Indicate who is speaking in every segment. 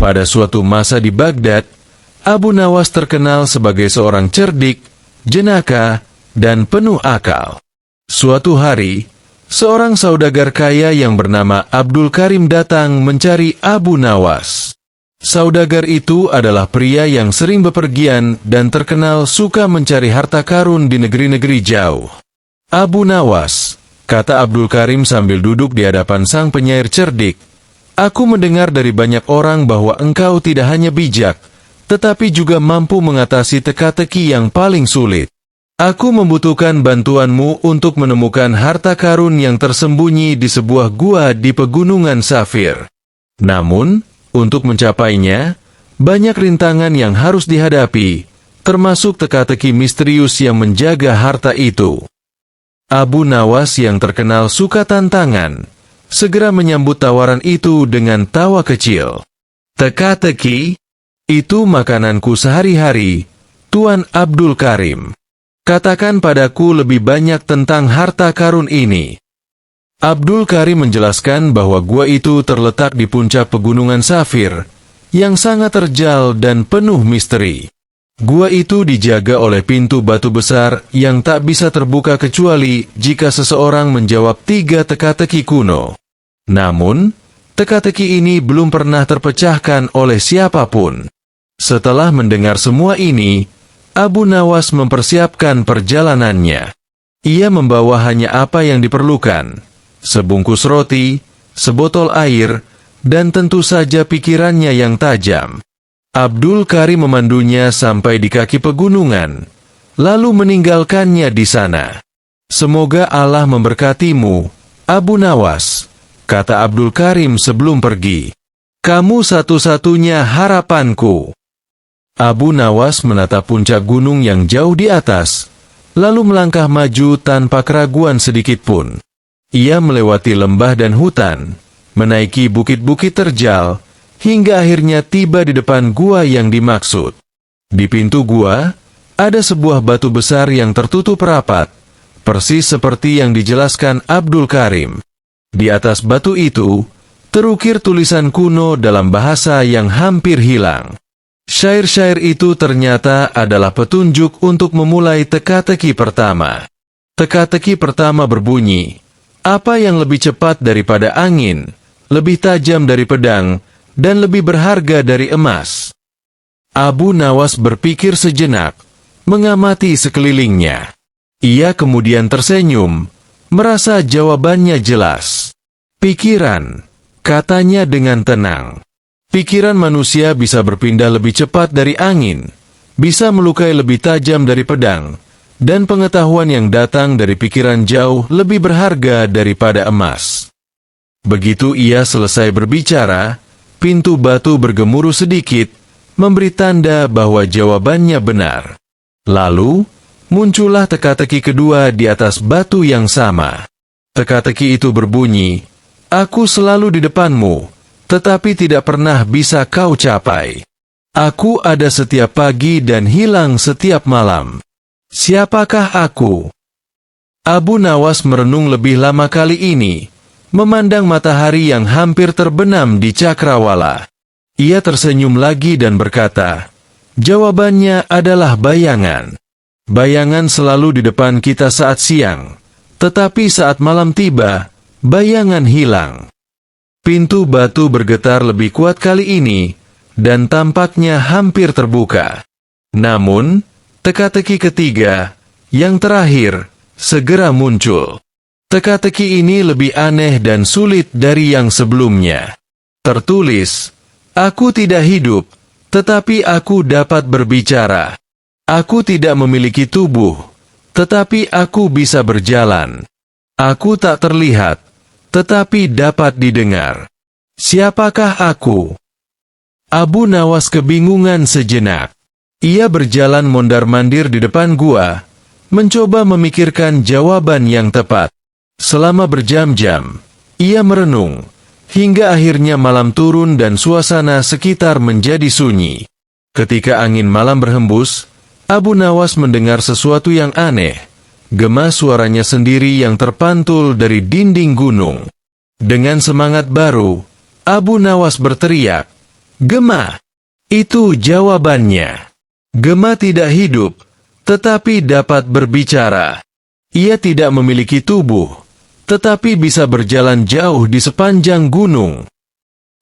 Speaker 1: Pada suatu masa di Baghdad, Abu Nawas terkenal sebagai seorang cerdik, jenaka, dan penuh akal. Suatu hari, seorang saudagar kaya yang bernama Abdul Karim datang mencari Abu Nawas. Saudagar itu adalah pria yang sering bepergian dan terkenal suka mencari harta karun di negeri-negeri jauh. Abu Nawas, kata Abdul Karim sambil duduk di hadapan sang penyair cerdik, aku mendengar dari banyak orang bahwa engkau tidak hanya bijak, tetapi juga mampu mengatasi teka-teki yang paling sulit. Aku membutuhkan bantuanmu untuk menemukan harta karun yang tersembunyi di sebuah gua di pegunungan Safir. Namun, untuk mencapainya, banyak rintangan yang harus dihadapi, termasuk teka-teki misterius yang menjaga harta itu. Abu Nawas yang terkenal suka tantangan, segera menyambut tawaran itu dengan tawa kecil. Teka-teki? Itu makananku sehari-hari, Tuan Abdul Karim. Katakan padaku lebih banyak tentang harta karun ini. Abdul Karim menjelaskan bahwa gua itu terletak di puncak pegunungan Safir, yang sangat terjal dan penuh misteri. Gua itu dijaga oleh pintu batu besar yang tak bisa terbuka kecuali jika seseorang menjawab 3 teka-teki kuno. Namun, teka-teki ini belum pernah terpecahkan oleh siapapun. Setelah mendengar semua ini, Abu Nawas mempersiapkan perjalanannya. Ia membawa hanya apa yang diperlukan. Sebungkus roti, sebotol air, dan tentu saja pikirannya yang tajam. Abdul Karim memandunya sampai di kaki pegunungan, lalu meninggalkannya di sana. Semoga Allah memberkatimu, Abu Nawas, kata Abdul Karim sebelum pergi. Kamu satu-satunya harapanku. Abu Nawas menatap puncak gunung yang jauh di atas, lalu melangkah maju tanpa keraguan sedikitpun. Ia melewati lembah dan hutan, menaiki bukit-bukit terjal, hingga akhirnya tiba di depan gua yang dimaksud. Di pintu gua, ada sebuah batu besar yang tertutup rapat, persis seperti yang dijelaskan Abdul Karim. Di atas batu itu, terukir tulisan kuno dalam bahasa yang hampir hilang. Syair-syair itu ternyata adalah petunjuk untuk memulai teka-teki pertama. Teka-teki pertama berbunyi, apa yang lebih cepat daripada angin, lebih tajam dari pedang, dan lebih berharga dari emas? Abu Nawas berpikir sejenak, mengamati sekelilingnya. Ia kemudian tersenyum, merasa jawabannya jelas. Pikiran, katanya dengan tenang. Pikiran manusia bisa berpindah lebih cepat dari angin, bisa melukai lebih tajam dari pedang, dan pengetahuan yang datang dari pikiran jauh lebih berharga daripada emas. Begitu ia selesai berbicara, pintu batu bergemuruh sedikit, memberi tanda bahwa jawabannya benar. Lalu, muncullah teka-teki kedua di atas batu yang sama. Teka-teki itu berbunyi, aku selalu di depanmu, tetapi tidak pernah bisa kau capai. Aku ada setiap pagi dan hilang setiap malam. Siapakah aku? Abu Nawas merenung lebih lama kali ini, memandang matahari yang hampir terbenam di cakrawala. Ia tersenyum lagi dan berkata, jawabannya adalah bayangan. Bayangan selalu di depan kita saat siang, tetapi saat malam tiba, bayangan hilang. Pintu batu bergetar lebih kuat kali ini, dan tampaknya hampir terbuka. Namun, teka-teki ketiga, yang terakhir, segera muncul. Teka-teki ini lebih aneh dan sulit dari yang sebelumnya. Tertulis, aku tidak hidup, tetapi aku dapat berbicara. Aku tidak memiliki tubuh, tetapi aku bisa berjalan. Aku tak terlihat, tetapi dapat didengar. Siapakah aku? Abu Nawas kebingungan sejenak. Ia berjalan mondar-mandir di depan gua, mencoba memikirkan jawaban yang tepat. Selama berjam-jam, ia merenung, hingga akhirnya malam turun dan suasana sekitar menjadi sunyi. Ketika angin malam berhembus, Abu Nawas mendengar sesuatu yang aneh, gema suaranya sendiri yang terpantul dari dinding gunung. Dengan semangat baru, Abu Nawas berteriak, Gema. Itu jawabannya. Gema tidak hidup, tetapi dapat berbicara. Ia tidak memiliki tubuh, tetapi bisa berjalan jauh di sepanjang gunung.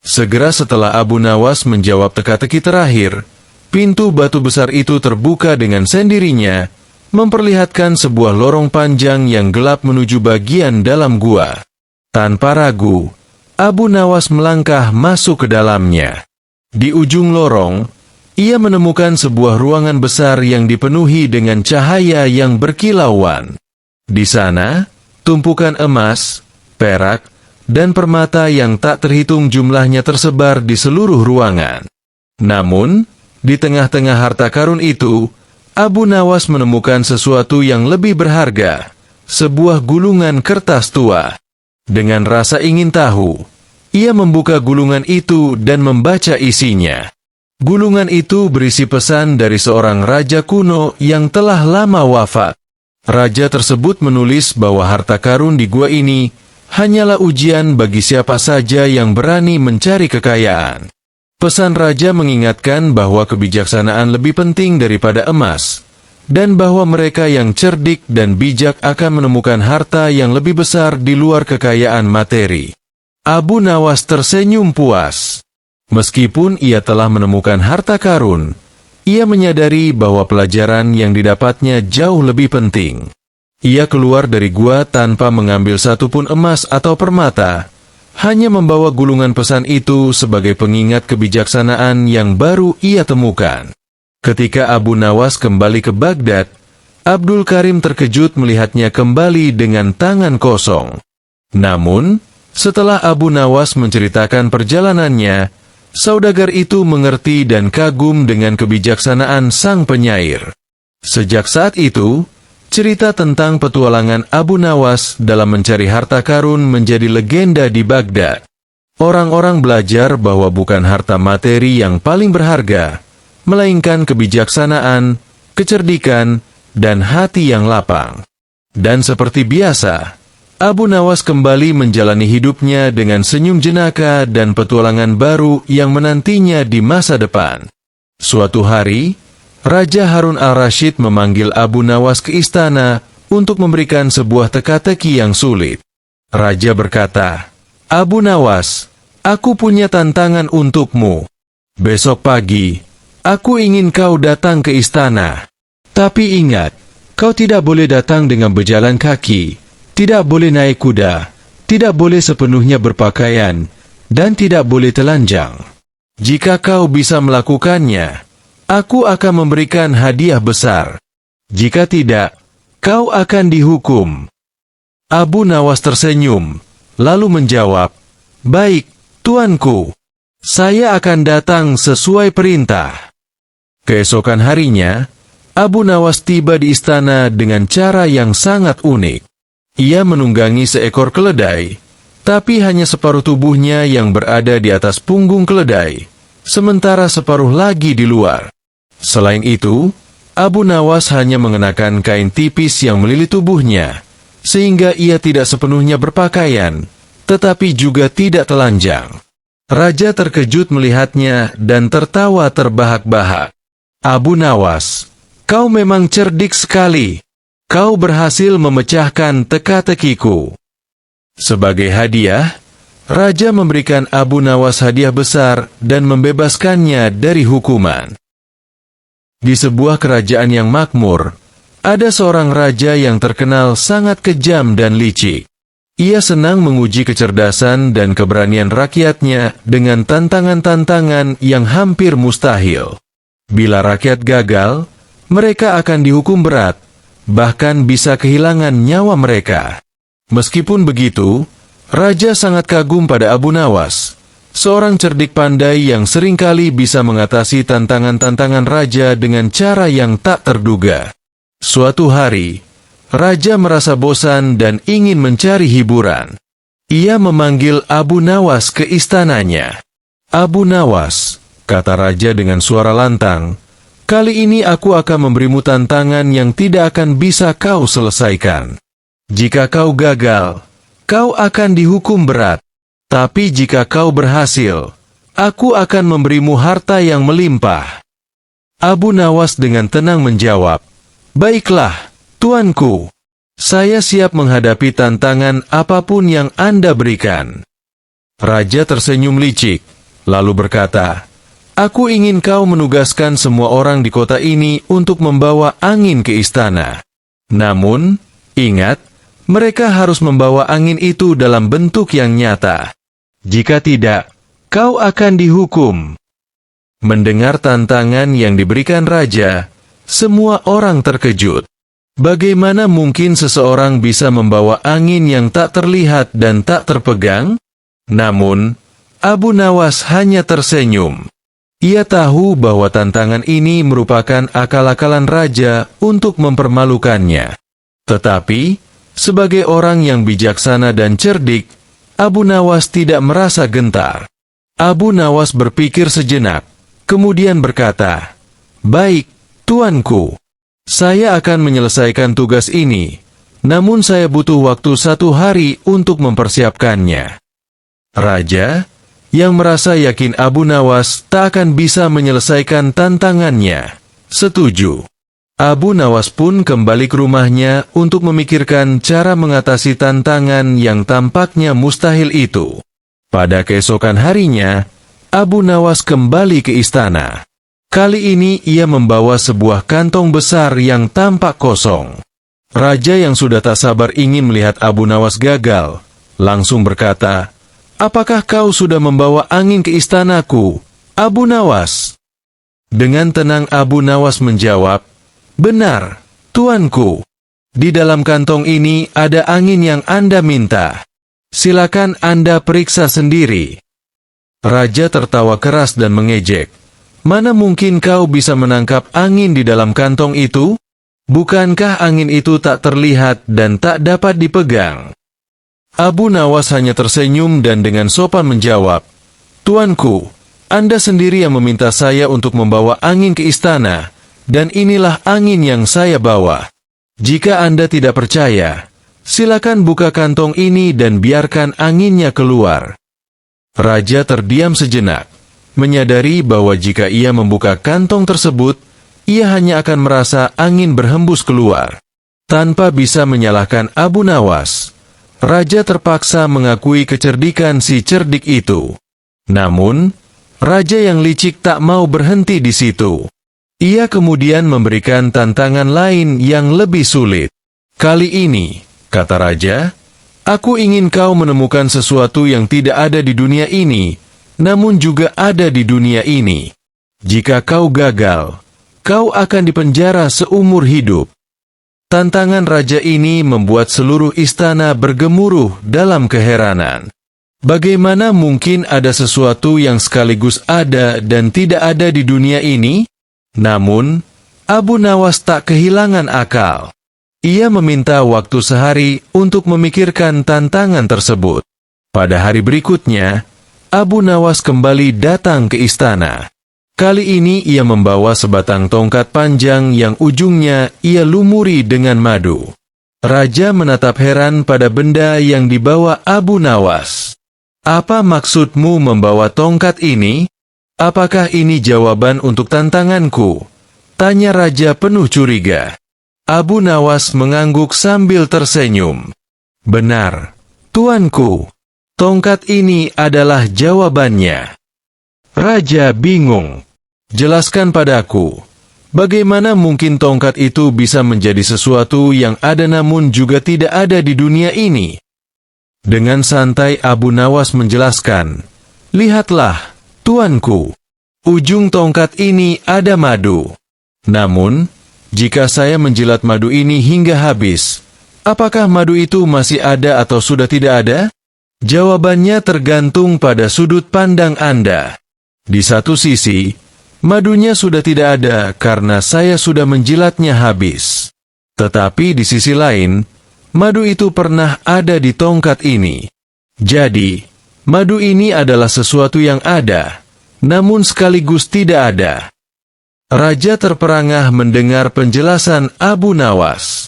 Speaker 1: Segera setelah Abu Nawas menjawab teka-teki terakhir, pintu batu besar itu terbuka dengan sendirinya, memperlihatkan sebuah lorong panjang yang gelap menuju bagian dalam gua. Tanpa ragu, Abu Nawas melangkah masuk ke dalamnya. Di ujung lorong, ia menemukan sebuah ruangan besar yang dipenuhi dengan cahaya yang berkilauan. Di sana, tumpukan emas, perak, dan permata yang tak terhitung jumlahnya tersebar di seluruh ruangan. Namun, di tengah-tengah harta karun itu, Abu Nawas menemukan sesuatu yang lebih berharga, sebuah gulungan kertas tua. Dengan rasa ingin tahu, ia membuka gulungan itu dan membaca isinya. Gulungan itu berisi pesan dari seorang raja kuno yang telah lama wafat. Raja tersebut menulis bahwa harta karun di gua ini hanyalah ujian bagi siapa saja yang berani mencari kekayaan. Pesan raja mengingatkan bahwa kebijaksanaan lebih penting daripada emas, dan bahwa mereka yang cerdik dan bijak akan menemukan harta yang lebih besar di luar kekayaan materi. Abu Nawas tersenyum puas. Meskipun ia telah menemukan harta karun, ia menyadari bahwa pelajaran yang didapatnya jauh lebih penting. Ia keluar dari gua tanpa mengambil satupun emas atau permata, hanya membawa gulungan pesan itu sebagai pengingat kebijaksanaan yang baru ia temukan. Ketika Abu Nawas kembali ke Baghdad, Abdul Karim terkejut melihatnya kembali dengan tangan kosong. Namun, setelah Abu Nawas menceritakan perjalanannya, saudagar itu mengerti dan kagum dengan kebijaksanaan sang penyair. Sejak saat itu, cerita tentang petualangan Abu Nawas dalam mencari harta karun menjadi legenda di Baghdad. Orang-orang belajar bahwa bukan harta materi yang paling berharga, melainkan kebijaksanaan, kecerdikan, dan hati yang lapang. Dan seperti biasa, Abu Nawas kembali menjalani hidupnya dengan senyum jenaka dan petualangan baru yang menantinya di masa depan. Suatu hari, Raja Harun al-Rashid memanggil Abu Nawas ke istana untuk memberikan sebuah teka-teki yang sulit. Raja berkata, "Abu Nawas, aku punya tantangan untukmu. Besok pagi, aku ingin kau datang ke istana. Tapi ingat, kau tidak boleh datang dengan berjalan kaki, tidak boleh naik kuda, tidak boleh sepenuhnya berpakaian, dan tidak boleh telanjang. Jika kau bisa melakukannya, aku akan memberikan hadiah besar. Jika tidak, kau akan dihukum." Abu Nawas tersenyum, lalu menjawab, "Baik, tuanku. Saya akan datang sesuai perintah." Keesokan harinya, Abu Nawas tiba di istana dengan cara yang sangat unik. Ia menunggangi seekor keledai, tapi hanya separuh tubuhnya yang berada di atas punggung keledai, sementara separuh lagi di luar. Selain itu, Abu Nawas hanya mengenakan kain tipis yang melilit tubuhnya, sehingga ia tidak sepenuhnya berpakaian, tetapi juga tidak telanjang. Raja terkejut melihatnya dan tertawa terbahak-bahak. "Abu Nawas, kau memang cerdik sekali. Kau berhasil memecahkan teka-tekiku." Sebagai hadiah, Raja memberikan Abu Nawas hadiah besar dan membebaskannya dari hukuman. Di sebuah kerajaan yang makmur, ada seorang raja yang terkenal sangat kejam dan licik. Ia senang menguji kecerdasan dan keberanian rakyatnya dengan tantangan-tantangan yang hampir mustahil. Bila rakyat gagal, mereka akan dihukum berat, bahkan bisa kehilangan nyawa mereka. Meskipun begitu, Raja sangat kagum pada Abu Nawas, seorang cerdik pandai yang seringkali bisa mengatasi tantangan-tantangan raja dengan cara yang tak terduga. Suatu hari, Raja merasa bosan dan ingin mencari hiburan. Ia memanggil Abu Nawas ke istananya. "Abu Nawas," kata Raja dengan suara lantang, "kali ini aku akan memberimu tantangan yang tidak akan bisa kau selesaikan. Jika kau gagal, kau akan dihukum berat. Tapi jika kau berhasil, aku akan memberimu harta yang melimpah. Abu Nawas dengan tenang menjawab, baiklah, tuanku. Saya siap menghadapi tantangan apapun yang Anda berikan. Raja tersenyum licik, lalu berkata, aku ingin kau menugaskan semua orang di kota ini untuk membawa angin ke istana. Namun, ingat, mereka harus membawa angin itu dalam bentuk yang nyata. Jika tidak, kau akan dihukum. Mendengar tantangan yang diberikan raja, semua orang terkejut. Bagaimana mungkin seseorang bisa membawa angin yang tak terlihat dan tak terpegang? Namun, Abu Nawas hanya tersenyum. Ia tahu bahwa tantangan ini merupakan akal-akalan raja untuk mempermalukannya. Tetapi, sebagai orang yang bijaksana dan cerdik, Abu Nawas tidak merasa gentar. Abu Nawas berpikir sejenak, kemudian berkata, baik, tuanku. Saya akan menyelesaikan tugas ini, namun saya butuh waktu 1 hari untuk mempersiapkannya. Raja, yang merasa yakin Abu Nawas tak akan bisa menyelesaikan tantangannya, setuju. Abu Nawas pun kembali ke rumahnya untuk memikirkan cara mengatasi tantangan yang tampaknya mustahil itu. Pada keesokan harinya, Abu Nawas kembali ke istana. Kali ini ia membawa sebuah kantong besar yang tampak kosong. Raja yang sudah tak sabar ingin melihat Abu Nawas gagal, langsung berkata, apakah kau sudah membawa angin ke istanaku, Abu Nawas? Dengan tenang Abu Nawas menjawab, benar, tuanku. Di dalam kantong ini ada angin yang Anda minta. Silakan Anda periksa sendiri. Raja tertawa keras dan mengejek. Mana mungkin kau bisa menangkap angin di dalam kantong itu? Bukankah angin itu tak terlihat dan tak dapat dipegang? Abu Nawas hanya tersenyum dan dengan sopan menjawab, tuanku, Anda sendiri yang meminta saya untuk membawa angin ke istana, dan inilah angin yang saya bawa. Jika Anda tidak percaya, silakan buka kantong ini dan biarkan anginnya keluar. Raja terdiam sejenak, menyadari bahwa jika ia membuka kantong tersebut, ia hanya akan merasa angin berhembus keluar. Tanpa bisa menyalahkan Abu Nawas, Raja terpaksa mengakui kecerdikan si cerdik itu. Namun, Raja yang licik tak mau berhenti di situ. Ia kemudian memberikan tantangan lain yang lebih sulit. Kali ini, kata Raja, aku ingin kau menemukan sesuatu yang tidak ada di dunia ini, namun juga ada di dunia ini. Jika kau gagal, kau akan dipenjara seumur hidup. Tantangan raja ini membuat seluruh istana bergemuruh dalam keheranan. Bagaimana mungkin ada sesuatu yang sekaligus ada dan tidak ada di dunia ini? Namun, Abu Nawas tak kehilangan akal. Ia meminta waktu sehari untuk memikirkan tantangan tersebut. Pada hari berikutnya, Abu Nawas kembali datang ke istana. Kali ini ia membawa sebatang tongkat panjang yang ujungnya ia lumuri dengan madu. Raja menatap heran pada benda yang dibawa Abu Nawas. Apa maksudmu membawa tongkat ini? Apakah ini jawaban untuk tantanganku? Tanya raja penuh curiga. Abu Nawas mengangguk sambil tersenyum. Benar, tuanku. Tongkat ini adalah jawabannya. Raja bingung. Jelaskan padaku, bagaimana mungkin tongkat itu bisa menjadi sesuatu yang ada namun juga tidak ada di dunia ini? Dengan santai Abu Nawas menjelaskan, lihatlah, tuanku, ujung tongkat ini ada madu. Namun, jika saya menjilat madu ini hingga habis, apakah madu itu masih ada atau sudah tidak ada? Jawabannya tergantung pada sudut pandang Anda. Di satu sisi, madunya sudah tidak ada karena saya sudah menjilatnya habis. Tetapi di sisi lain, madu itu pernah ada di tongkat ini. Jadi, madu ini adalah sesuatu yang ada, namun sekaligus tidak ada. Raja terperangah mendengar penjelasan Abu Nawas.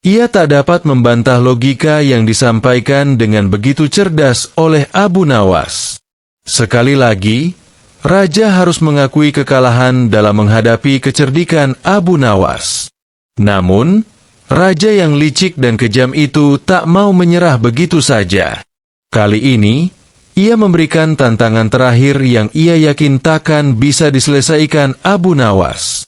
Speaker 1: Ia tak dapat membantah logika yang disampaikan dengan begitu cerdas oleh Abu Nawas. Sekali lagi, Raja harus mengakui kekalahan dalam menghadapi kecerdikan Abu Nawas. Namun, raja yang licik dan kejam itu tak mau menyerah begitu saja. Kali ini, ia memberikan tantangan terakhir yang ia yakin takkan bisa diselesaikan Abu Nawas.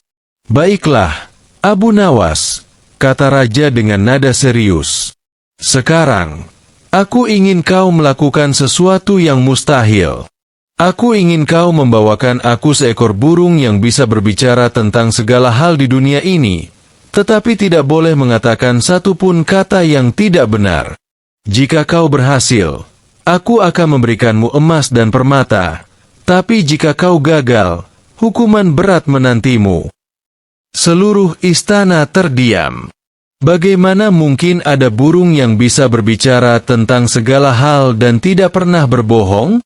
Speaker 1: "Baiklah, Abu Nawas," kata raja dengan nada serius. "Sekarang, aku ingin kau melakukan sesuatu yang mustahil. Aku ingin kau membawakan aku seekor burung yang bisa berbicara tentang segala hal di dunia ini, tetapi tidak boleh mengatakan satu pun kata yang tidak benar. Jika kau berhasil, aku akan memberikanmu emas dan permata, tapi jika kau gagal, hukuman berat menantimu." Seluruh istana terdiam. Bagaimana mungkin ada burung yang bisa berbicara tentang segala hal dan tidak pernah berbohong?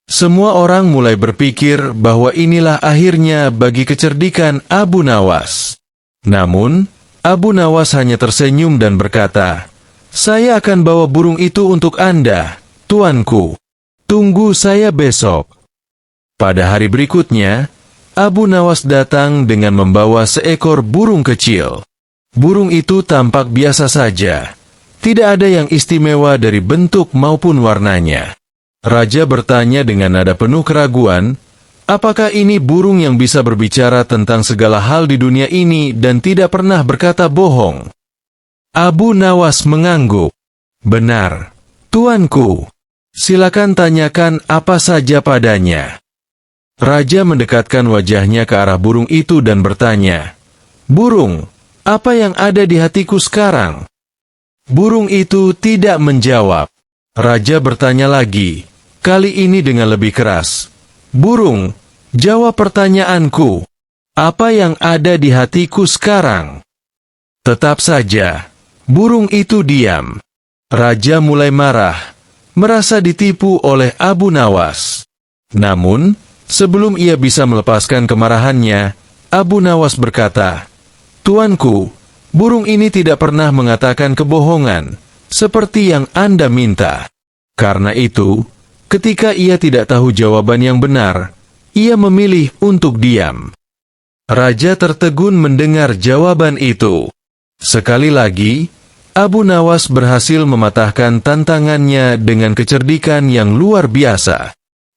Speaker 1: Semua orang mulai berpikir bahwa inilah akhirnya bagi kecerdikan Abu Nawas. Namun, Abu Nawas hanya tersenyum dan berkata, "Saya akan bawa burung itu untuk Anda, tuanku. Tunggu saya besok." Pada hari berikutnya, Abu Nawas datang dengan membawa seekor burung kecil. Burung itu tampak biasa saja. Tidak ada yang istimewa dari bentuk maupun warnanya. Raja bertanya dengan nada penuh keraguan, "Apakah ini burung yang bisa berbicara tentang segala hal di dunia ini dan tidak pernah berkata bohong?" Abu Nawas mengangguk. "Benar, tuanku. Silakan tanyakan apa saja padanya." Raja mendekatkan wajahnya ke arah burung itu dan bertanya, "Burung, apa yang ada di hatiku sekarang?" Burung itu tidak menjawab. Raja bertanya lagi, kali ini dengan lebih keras, "Burung, jawab pertanyaanku. Apa yang ada di hatiku sekarang?" Tetap saja, burung itu diam. Raja mulai marah, merasa ditipu oleh Abu Nawas. Namun, sebelum ia bisa melepaskan kemarahannya, Abu Nawas berkata, "Tuanku, burung ini tidak pernah mengatakan kebohongan, seperti yang Anda minta. Karena itu, ketika ia tidak tahu jawaban yang benar, ia memilih untuk diam." Raja tertegun mendengar jawaban itu. Sekali lagi, Abu Nawas berhasil mematahkan tantangannya dengan kecerdikan yang luar biasa.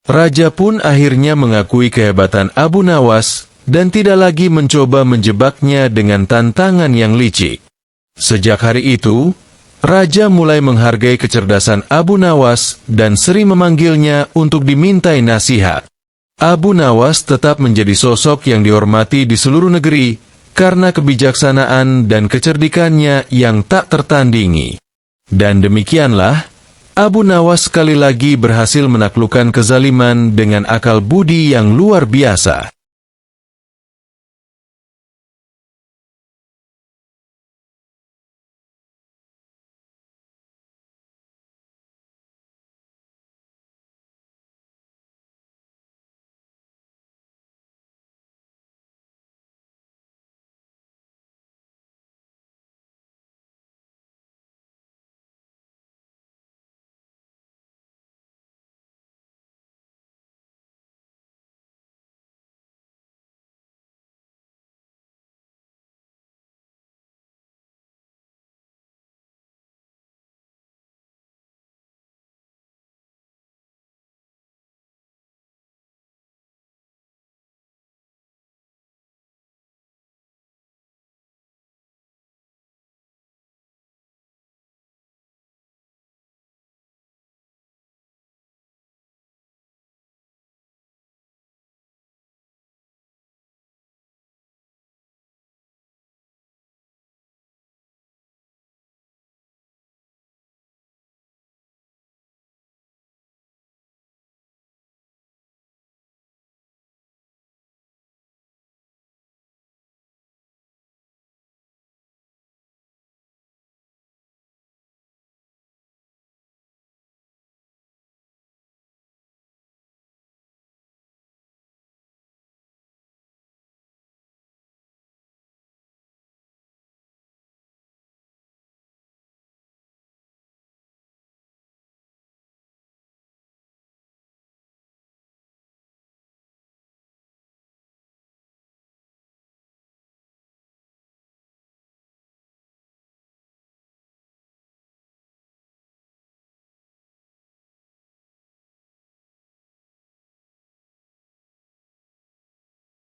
Speaker 1: Raja pun akhirnya mengakui kehebatan Abu Nawas dan tidak lagi mencoba menjebaknya dengan tantangan yang licik. Sejak hari itu, Raja mulai menghargai kecerdasan Abu Nawas dan sering memanggilnya untuk dimintai nasihat. Abu Nawas tetap menjadi sosok yang dihormati di seluruh negeri karena kebijaksanaan dan kecerdikannya yang tak tertandingi. Dan demikianlah, Abu Nawas sekali lagi berhasil menaklukkan kezaliman dengan akal budi yang luar biasa.